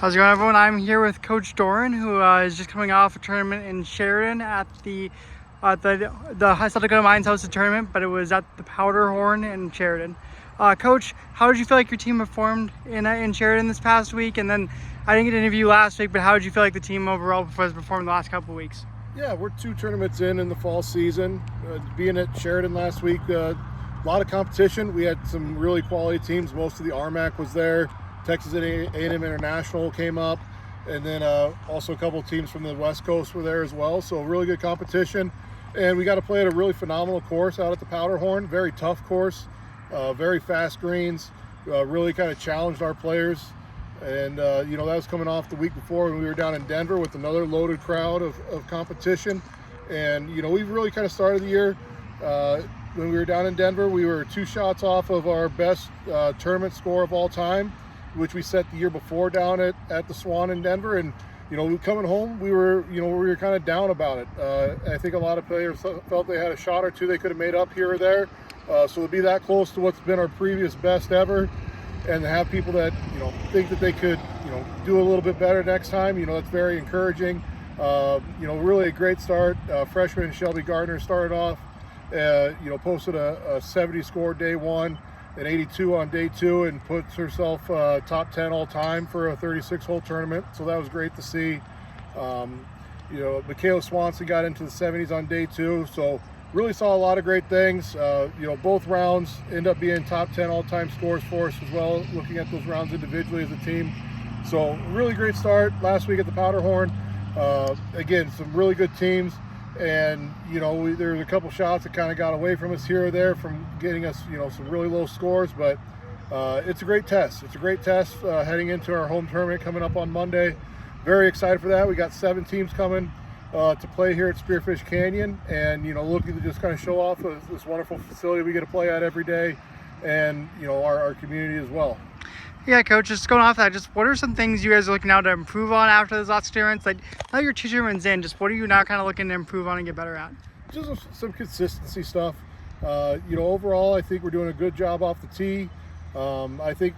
How's it going, everyone? I'm here with Coach Doran, who is just coming off a tournament in Sheridan at the South Dakota Mines hosted tournament, but it was at the Powderhorn in Sheridan. Coach, how did you feel like your team performed in Sheridan this past week? And then I didn't get to interview you last week, but how did you feel like the team overall has performed the last couple of weeks? Yeah, we're 2 tournaments in the fall season. Being at Sheridan last week, a lot of competition. We had some really quality teams. Most of the RMAC was there. Texas A&M International came up, and then also a couple of teams from the West Coast were there as well. So really good competition, and we got to play at a really phenomenal course out at the Powderhorn. Very tough course, very fast greens. Really kind of challenged our players, and that was coming off the week before when we were down in Denver with another loaded crowd of competition. And we've really kind of started the year. When we were down in Denver, we were 2 shots off of our best tournament score of all time, which we set the year before down at the Swan in Denver. And coming home, we were kind of down about it. I think a lot of players felt they had a shot or two they could have made up here or there. So to be that close to what's been our previous best ever, and to have people that think that they could do a little bit better next time, that's very encouraging. Really a great start. Freshman Shelby Gardner started off, posted a 70 score day 1. An 82 on day 2, and puts herself top 10 all time for a 36-hole tournament. So that was great to see. Michaela Swanson got into the 70s on day 2. So really saw a lot of great things. Both rounds end up being top 10 all-time scores for us as well, looking at those rounds individually as a team. So really great start last week at the Powderhorn. Again, some really good teams. And there was a couple shots that kind of got away from us here or there from getting us some really low scores, but it's a great test. It's a great test heading into our home tournament coming up on Monday. Very excited for that. We got 7 teams coming to play here at Spearfish Canyon, and looking to just kind of show off this wonderful facility we get to play at every day, and our community as well. Yeah, Coach, just going off that, just what are some things you guys are looking now to improve on after this last experience? Like, now you're 2 tournaments in, just what are you now kind of looking to improve on and get better at? Just some consistency stuff. Overall, I think we're doing a good job off the tee. I think,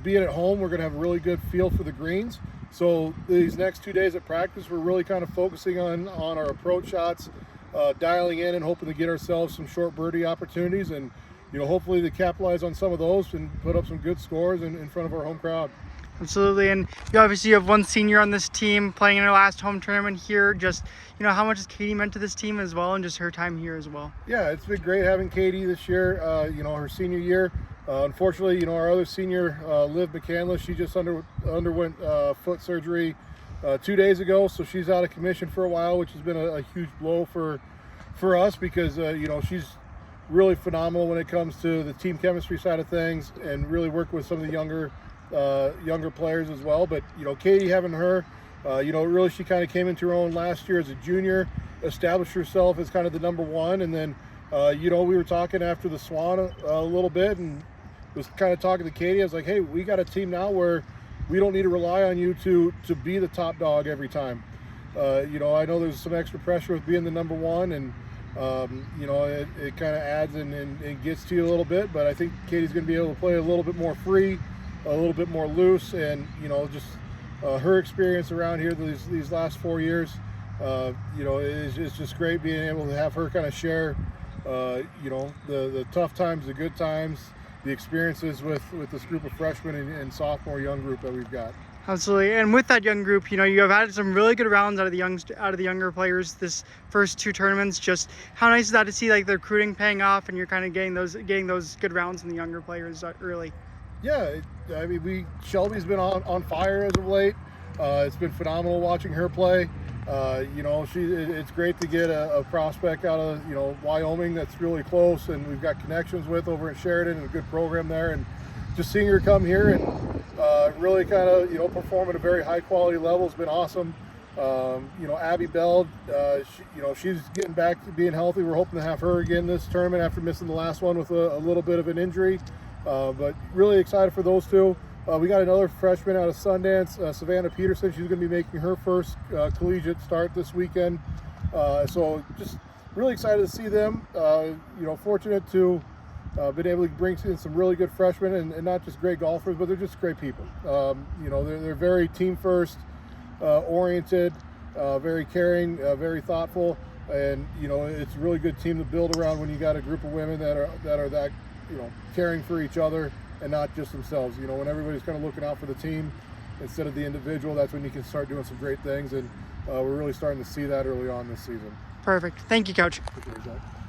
being at home, we're going to have a really good feel for the greens. So these next 2 days of practice, we're really kind of focusing on our approach shots, dialing in and hoping to get ourselves some short birdie opportunities, and hopefully to capitalize on some of those and put up some good scores in front of our home crowd. Absolutely. And you obviously have 1 senior on this team playing in her last home tournament here. Just, how much has Katie meant to this team as well, and just her time here as well? Yeah, it's been great having Katie this year, her senior year. Unfortunately, our other senior, Liv McCandless, she just underwent foot surgery 2 days ago, so she's out of commission for a while, which has been a huge blow for us because, she's really phenomenal when it comes to the team chemistry side of things, and really work with some of the younger players as well. But Katie, having her, really she kind of came into her own last year as a junior, established herself as kind of the number 1, and then we were talking after the Swan a little bit, and was kind of talking to Katie. I was like, hey, we got a team now where we don't need to rely on you to be the top dog every time. I know there's some extra pressure with being the number 1, and it kind of adds and gets to you a little bit, but I think Katie's going to be able to play a little bit more free, a little bit more loose, and just her experience around here these last 4 years, is just great being able to have her kind of share, the tough times, the good times, the experiences with this group of freshmen and sophomore young group that we've got. Absolutely. And with that young group, you have had some really good rounds out of the younger players this first 2 tournaments. Just how nice is that to see, like, the recruiting paying off, and you're kind of getting those good rounds from the younger players early? Yeah, Shelby's been on fire as of late. It's been phenomenal watching her play. It's great to get a prospect out of Wyoming that's really close, and we've got connections with over in Sheridan, and a good program there, and just seeing her come here and really kind of perform at a very high quality level has been awesome. Abby Bell, she's getting back to being healthy. We're hoping to have her again this tournament after missing the last one with a little bit of an injury, but really excited for those 2. We got another freshman out of Sundance, Savannah Peterson. She's going to be making her first collegiate start this weekend. So just really excited to see them. Fortunate to been able to bring in some really good freshmen, and not just great golfers, but they're just great people. They're very team first oriented, very caring, very thoughtful, and it's a really good team to build around when you got a group of women that are caring for each other and not just themselves. When everybody's kind of looking out for the team instead of the individual, that's when you can start doing some great things, and we're really starting to see that early on this season. Perfect. Thank you, Coach. Appreciate that.